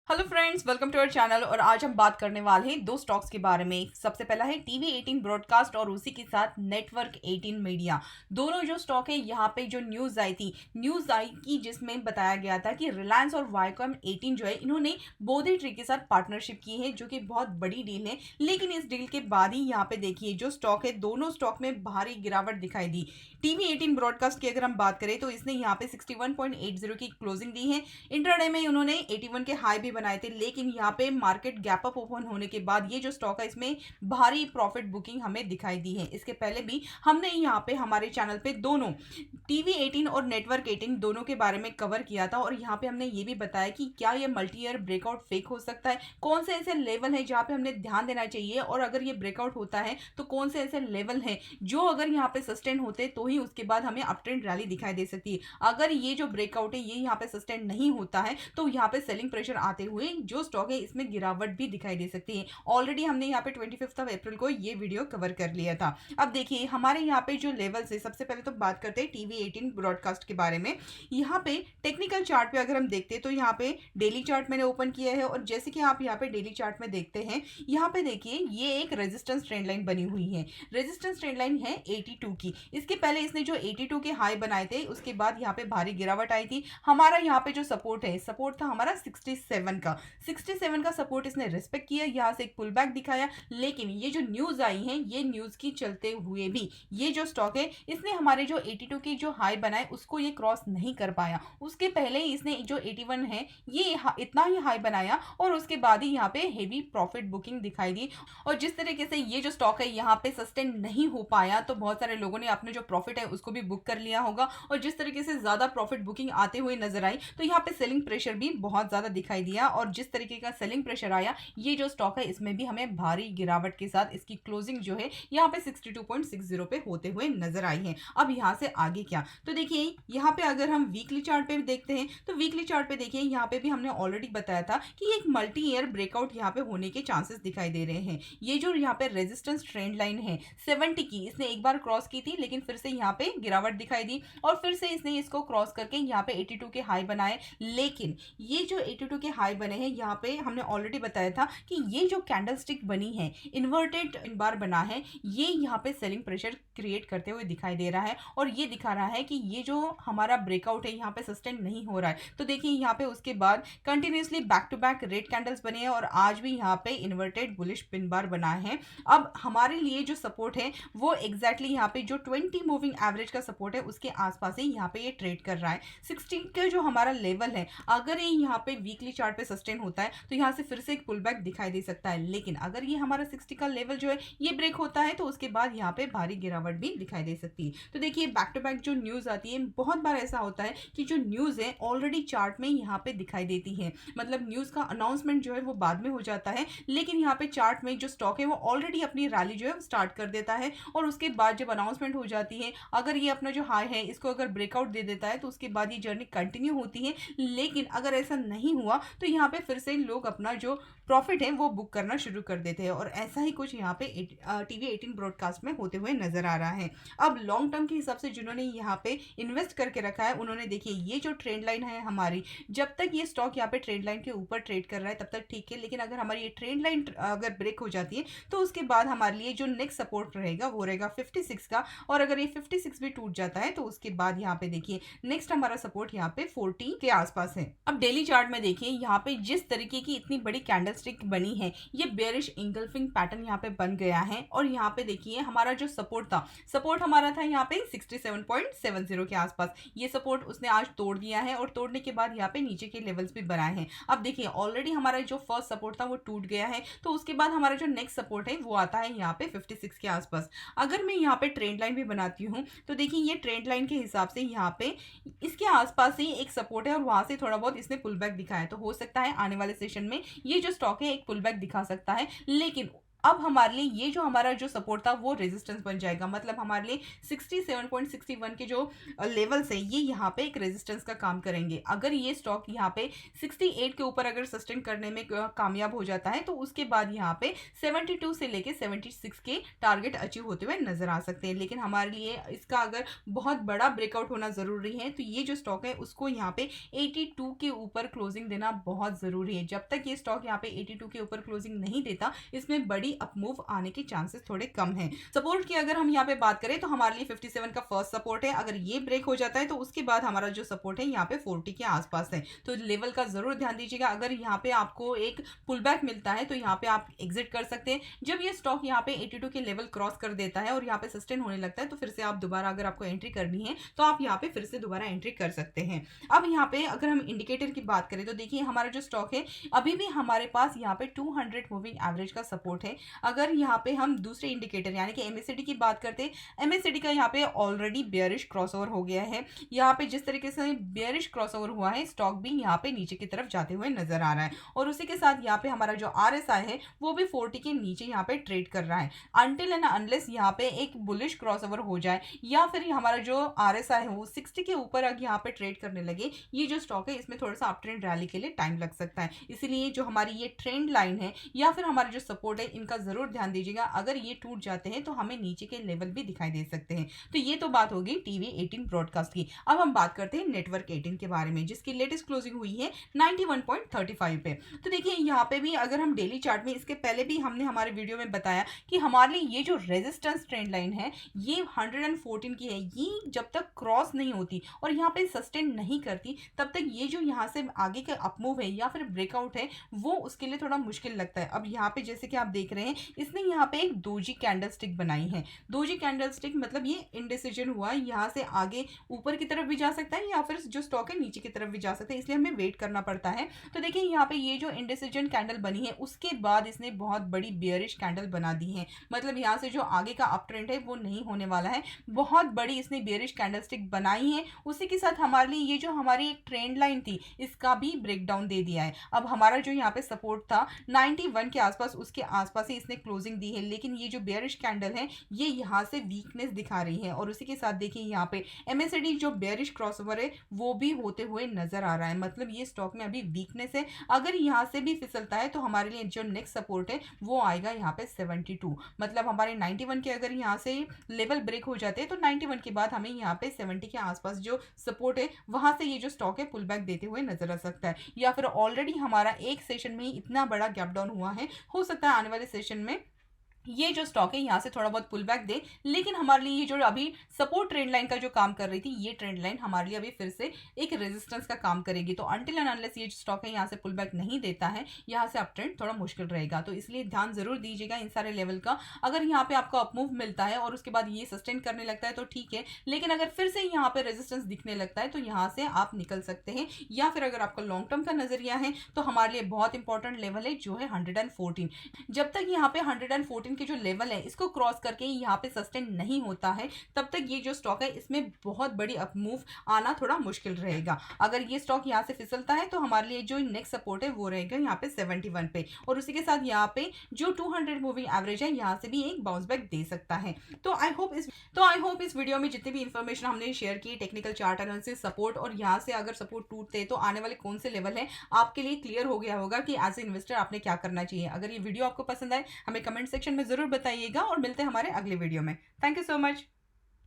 Hello friends, welcome to our channel. और आज हम बात करने वाले हैं दो स्टॉक्स के बारे में। सबसे पहला है टीवी 18 ब्रॉडकास्ट और उसी के साथ नेटवर्क 18 मीडिया। दोनों जो स्टॉक है, यहाँ पे जो न्यूज़ आई कि जिसमें बताया गया था कि रिलायंस और वाईकॉम 18 जो है, इन्होंने बोधे ट्री के साथ पार्टनरशिप की है, जो कि बहुत बड़ी डील है। लेकिन इस डील के बाद ही यहाँ पे देखिए जो स्टॉक है, दोनों स्टॉक में भारी गिरावट दिखाई दी। टीवी 18 ब्रॉडकास्ट की अगर हम बात करें तो इसने यहाँ पे 61.80 की क्लोजिंग दी है। इंट्राडे में उन्होंने 81 के हाई भी बनाए थे, लेकिन यहाँ पे मार्केट गैप अप ओपन होने के बाद ये जो स्टॉक है, इसमें भारी प्रॉफिट बुकिंग हमें दिखाई दी है। इसके पहले भी हमने यहाँ पे हमारे चैनल पे दोनों टीवी 18 और नेटवर्क 18 दोनों के बारे में कवर किया था, और यहाँ पे हमने ये भी बताया कि क्या ये मल्टी ईयर ब्रेकआउट फेक हो सकता है, कौन से ऐसे लेवल है जहाँ पे हमने ध्यान देना चाहिए, और अगर ये ब्रेकआउट होता है तो कौन से ऐसे लेवल है जो अगर यहाँ पे सस्टेन होते तो ही उसके बाद हमें अप ट्रेंड रैली दिखाई दे सकती है। अगर ये जो ब्रेकआउट है ये यहाँ पे सस्टेन नहीं होता है तो यहाँ पे सेलिंग प्रेशर आते हुए जो स्टॉक है इसमें गिरावट भी दिखाई दे सकती है। ऑलरेडी हमने यहाँ पे 25 अप्रैल को ये वीडियो कवर कर लिया था। अब देखिए हमारे यहाँ पे जो लेवल्स है, सबसे पहले तो बात करते हैं टीवी 18 ब्रॉडकास्ट के बारे में। यहाँ पे टेक्निकल चार्ट पे अगर हम देखते हैं तो यहाँ पे डेली चार्ट मैंने ओपन किया है, और जैसे कि आप यहाँ पे डेली चार्ट में देखते हैं, यहाँ पे देखिए ये एक रेजिस्टेंस ट्रेंड लाइन बनी हुई है। रेजिस्टेंस ट्रेंड लाइन है 82 की। इसके पहले इसने जो 82 के हाई बनाए थे, उसके बाद यहाँ पे भारी गिरावट आई थी। हमारा यहाँ पे जो सपोर्ट है, सपोर्ट था हमारा 67 का। 67 का सपोर्ट इसने रिस्पेक्ट किया, यहाँ से एक पुल बैक दिखाया। लेकिन ये जो न्यूज आई है, ये न्यूज की चलते हुए भी ये जो स्टॉक है, इसने हमारे जो 82 की जो हाई बनाए उसको ये क्रॉस नहीं कर पाया। उसके पहले ही इसने जो 81 है ये इतना ही हाई बनाया, और उसके बाद ही यहाँ पे हेवी प्रॉफिट बुकिंग दिखाई दी। और जिस तरीके से ये जो स्टॉक है यहाँ पे सस्टेन नहीं हो पाया, तो बहुत सारे लोगों ने अपने जो प्रॉफिट है उसको भी बुक कर लिया होगा। और जिस तरीके से ज्यादा प्रॉफिट बुकिंग आते हुए नजर आई, तो यहाँ पे सेलिंग प्रेशर भी बहुत ज्यादा दिखाई दिया। और जिस तरीके का सेलिंग प्रेशर आया, ये जो स्टॉक है इसमें भी हमें भारी गिरावट के साथ इसकी क्लोजिंग जो है यहाँ पे 62.60 पे होते हुए नजर आई है। अब यहाँ से आगे क्या, तो देखिए यहाँ पे अगर हम वीकली चार्ट पे देखते हैं, तो वीकली चार्ट पे देखिए यहाँ पे भी हमने ऑलरेडी बताया था कि एक मल्टी ईयर ब्रेकआउट यहाँ पे होने के चांसेस दिखाई दे रहे हैं। ये जो यहाँ पे रेजिस्टेंस ट्रेंड लाइन है 70 की, इसने एक बार क्रॉस की थी, लेकिन फिर से यहाँ पे गिरावट दिखाई दी, और फिर से इसने इसको क्रॉस करके यहाँ पे 82 के हाई बनाए। लेकिन ये जो 82 के हाई बने हैं, यहाँ पे हमने ऑलरेडी बताया था कि ये जो कैंडल स्टिक बनी है, इन्वर्टेड बार बना है, ये यहाँ पे सेलिंग प्रेशर क्रिएट करते हुए दिखाई दे रहा है, और ये दिखा रहा है कि ये जो हमारा ब्रेकआउट है यहाँ पे सस्टेन नहीं हो रहा है। तो देखिए यहाँ पे उसके बाद continuously back to back red candles बने हैं, और आज भी यहाँ पे इन्वर्टेड बुलिश पिन बार बना है। अब हमारे लिए जो सपोर्ट है वो एग्जैक्टली यहाँ पे जो 20 मूविंग एवरेज का सपोर्ट है उसके आसपास ही यहाँ पे ये ट्रेड कर रहा है। 60 का जो हमारा लेवल है, अगर ये यहाँ पे वीकली चार्ट पे सस्टेन होता है तो यहाँ से फिर से एक पुल बैक दिखाई दे सकता है। लेकिन अगर ये हमारा 60 का लेवल जो है ये ब्रेक होता है, तो उसके बाद यहाँ पे भारी गिरावट भी दिखाई दे सकती है। तो देखिए बैक टू बैक जो न्यूज आती है, बहुत बार ऐसा होता है कि जो न्यूज है ऑलरेडी चार्ट में यहाँ पे दिखाई देती है, मतलब न्यूज का अनाउंसमेंट जो है वो बाद में हो जाता है, लेकिन यहाँ पे चार्ट में जो स्टॉक है वो ऑलरेडी अपनी रैली जो है स्टार्ट कर देता है। और उसके बाद जब अनाउंसमेंट हो जाती है, अगर ये अपना जो हाई है इसको अगर ब्रेकआउट दे देता है, तो उसके बाद ये जर्नी कंटिन्यू होती है। लेकिन अगर ऐसा नहीं हुआ तो यहाँ पे फिर से लोग अपना जो प्रॉफिट है वो बुक करना शुरू कर देते हैं, और ऐसा ही कुछ यहाँ पे टीवी 18 ब्रॉडकास्ट में होते हुए नजर आ रहा है। अब लॉन्ग टर्म के हिसाब से जिन्होंने यहाँ पे इन्वेस्ट करके रखा है, उन्होंने देखिए ये जो ट्रेंड लाइन है हमारी, जब तक ये स्टॉक यहाँ पे ट्रेंड लाइन के ऊपर ट्रेड कर रहा है तब तक ठीक है। लेकिन अगर हमारी ये ट्रेंड लाइन अगर ब्रेक हो जाती है, तो उसके बाद हमारे लिए जो नेक्स्ट सपोर्ट रहेगा वो रहेगा 56 का, और अगर ये 56 भी टूट जाता है तो उसके बाद यहाँ पे देखिए नेक्स्ट हमारा सपोर्ट यहाँ पे 40 के आसपास है। अब डेली चार्ट में देखिए यहाँ पे जिस तरीके की इतनी बड़ी कैंडल स्टिक बनी है, ये बेरिश इंगल्फिंग पैटर्न यहाँ पे बन गया है। और यहाँ पे देखिए हमारा जो सपोर्ट था, सपोर्ट हमारा था यहाँ पे 67.70 के आसपास, ये सपोर्ट उसने आज तोड़ दिया है, और तोड़ने के बाद यहाँ पे नीचे के लेवल्स भी बनाए हैं। अब देखिए ऑलरेडी हमारा जो फर्स्ट सपोर्ट था वो टूट गया है, तो उसके बाद हमारा जो नेक्स्ट सपोर्ट है वो आता है यहाँ पे 56 के आसपास। अगर मैं यहाँ पे ट्रेंड लाइन भी बनाती हूँ, तो देखिए ये ट्रेंड लाइन के हिसाब से यहाँ पे इसके आसपास ही एक सपोर्ट है, और वहां से थोड़ा बहुत इसने पुल बैक दिखाया, तो हो सकता है आने वाले सेशन में ये जो स्टॉक है एक पुल बैक दिखा सकता है। लेकिन अब हमारे लिए ये जो हमारा जो सपोर्ट था वो रेजिस्टेंस बन जाएगा। मतलब हमारे लिए 67.61 के जो लेवल्स है ये यहाँ पे एक रेजिस्टेंस का काम करेंगे। अगर ये स्टॉक यहाँ पे 68 के ऊपर अगर सस्टेन करने में कामयाब हो जाता है तो उसके बाद यहाँ पे 72 से लेके 76 के टारगेट अचीव होते हुए नजर आ सकते हैं। लेकिन हमारे लिए इसका अगर बहुत बड़ा ब्रेकआउट होना जरूरी है तो ये जो स्टॉक है उसको यहाँ पे 82 के ऊपर क्लोजिंग देना बहुत जरूरी है। जब तक ये स्टॉक यहाँ पे 82 के ऊपर क्लोजिंग नहीं देता इसमें बड़ी अपमूव आने के चांसेस थोड़े कम हैं। सपोर्ट की अगर हम यहाँ पे बात करें तो हमारे लिए 57 का फर्स्ट सपोर्ट है। अगर ये ब्रेक हो जाता है तो उसके बाद हमारा जो सपोर्ट है यहाँ पे 40 के आसपास है। तो लेवल का जरूर ध्यान दीजिएगा। अगर यहाँ पे आपको एक पुल बैक मिलता है तो यहाँ पे आप एग्जिट कर सकते हैं। जब ये स्टॉक यहाँ पे 82 के लेवल क्रॉस कर देता है और यहाँ पे सस्टेन होने लगता है तो फिर से आप दोबारा अगर आपको एंट्री करनी है तो आप यहाँ पे फिर से दोबारा एंट्री कर सकते हैं। अब यहाँ पे अगर हम इंडिकेटर की बात करें तो देखिए हमारा जो स्टॉक है अभी भी हमारे पास यहाँ पे 200 मूविंग एवरेज का सपोर्ट है। अगर यहाँ पे हम दूसरे इंडिकेटर यानी कि एमएससीडी की बात करते हैं, एमएससीडी का यहाँ पे ऑलरेडी बेयरिश क्रॉसओवर हो गया है। यहाँ पे जिस तरीके से बेयरिश क्रॉसओवर हुआ है स्टॉक भी यहाँ पे नीचे की तरफ जाते हुए नजर आ रहा है और उसी के साथ यहाँ पे हमारा जो आरएसआई है वो भी 40 के नीचे यहाँ पे ट्रेड कर रहा है। अनटिल एंड अनलेस यहाँ पे एक बुलिश क्रॉसओवर हो जाए या फिर हमारा जो आरएसआई है वो 60 के ऊपर अगर यहाँ पे ट्रेड करने लगे, ये जो स्टॉक है इसमें थोड़ा सा अप ट्रेंड रैली के लिए टाइम लग सकता है। इसलिए जो हमारी ये ट्रेंड लाइन है या फिर हमारा जो सपोर्ट है इनका जरूर ध्यान दीजिएगा। अगर ये टूट जाते हैं तो हमें नीचे के लेवल भी दिखाई दे सकते हैं। तो ये तो बात होगी टीवी 18 ब्रॉडकास्ट की। अब हम बात करते हैं नेटवर्क 18 के बारे में जिसकी लेटेस्ट क्लोजिंग हुई है 91.35 पे। तो देखिए यहाँ पे भी अगर हम डेली चार्ट में, इसके पहले भी हमने हमारे वीडियो में बताया कि हमारे लिए ये जो रेजिस्टेंस ट्रेंड लाइन है ये 114 की है। ये जब तक क्रॉस नहीं होती और यहाँ पे सस्टेन नहीं करती तब तक ये जो यहाँ से आगे का अपमूव है या फिर ब्रेकआउट है वो उसके लिए थोड़ा मुश्किल लगता है। अब यहाँ पे जैसे कि आप देख रहे हैं इसने यहाँ पे एक दोजी कैंडल स्टिक बनाई है। दोजी कैंडल स्टिक मतलब ये इनडिसीजन हुआ है, यहाँ से आगे ऊपर की तरफ भी जा सकता है या फिर जो स्टॉक है नीचे की तरफ भी जा सकता है, इसलिए हमें वेट करना पड़ता है। तो देखिए यहाँ पे ये जो इनडिसीजन कैंडल बनी है उसके बाद इसने बहुत बड़ी बेयरिश कैंडल बना दी है। मतलब यहाँ से जो आगे का अप ट्रेंड है वो नहीं होने वाला है। बहुत बड़ी इसने बेयरिश कैंडल स्टिक बनाई है। उसी के साथ हमारे लिए ये जो हमारी एक ट्रेंड लाइन थी इसका भी ब्रेकडाउन दे दिया है। अब हमारा जो यहाँ पे सपोर्ट था 91 के आसपास, उसके आसपास ही इसने क्लोजिंग दी है। लेकिन ये जो बेयरिश कैंडल है ये यहाँ से वीकनेस दिखा रही है और उसी के साथ देखिए यहाँ पे एमएससीडी जो बेयरिश क्रॉसओवर है वो भी होते हुए नजर आ रहा है। मतलब ये स्टॉक में अभी वीकनेस है। अगर यहाँ से भी फिसलता है तो हमारे लिए जो नेक्स्ट सपोर्ट है वो आएगा यहाँ पे 72। मतलब हमारे 91 के अगर यहाँ से लेवल ब्रेक हो जाते हैं तो 91 के बाद हमें यहाँ पे 70 के आसपास जो सपोर्ट है वहां से ये जो स्टॉक है पुल बैक देते हुए नजर आ सकता है। या फिर ऑलरेडी हमारा एक सेशन में ही इतना बड़ा गैप डाउन हुआ है, हो सकता है आने वाले सेशन में ये जो स्टॉक है यहाँ से थोड़ा बहुत पुल बैक दे। लेकिन हमारे लिए ये जो अभी सपोर्ट ट्रेंड लाइन का जो काम कर रही थी ये ट्रेंड लाइन हमारे लिए अभी फिर से एक रेजिस्टेंस का काम करेगी। तो अनटिल एंड अनलेस ये स्टॉक है यहाँ से पुल बैक नहीं देता है यहाँ से अप ट्रेंड थोड़ा मुश्किल रहेगा। तो इसलिए ध्यान जरूर दीजिएगा इन सारे लेवल का। अगर यहाँ पे आपको अपमूव मिलता है और उसके बाद ये सस्टेन करने लगता है तो ठीक है, लेकिन अगर फिर से यहाँ पे रेजिस्टेंस दिखने लगता है तो यहाँ से आप निकल सकते हैं। या फिर अगर आपका लॉन्ग टर्म का नजरिया है तो हमारे लिए बहुत इंपॉर्टेंट लेवल है जो है 114। जब तक यहाँ पे 114 के जो लेवल है इसको क्रॉस करके यहाँ पे सस्टेन नहीं होता है तब तक ये जो स्टॉक है इसमें बहुत बड़ी अपमूव आना थोड़ा मुश्किल रहेगा। अगर ये स्टॉक यहाँ से फिसलता है तो हमारे लिए जो नेक्स्ट सपोर्ट है वो रहेगा यहाँ पे 71 पे और उसी के साथ यहाँ पे जो 200 मूविंग एवरेज है यहाँ से भी एक बाउंस बैक दे सकता है। तो आई होप इस वीडियो में जितनी भी इंफॉर्मेशन हमने शेयर की, टेक्निकल चार्ट एनालिसिस, सपोर्ट और यहाँ से अगर सपोर्ट टूटते तो आने वाले कौन से लेवल है आपके लिए क्लियर हो गया होगा कि एज ए इन्वेस्टर आपने क्या करना चाहिए। अगर ये वीडियो आपको पसंद आए हमें कमेंट सेक्शन में जरूर बताइएगा और मिलते हैं हमारे अगले वीडियो में। Thank you so much.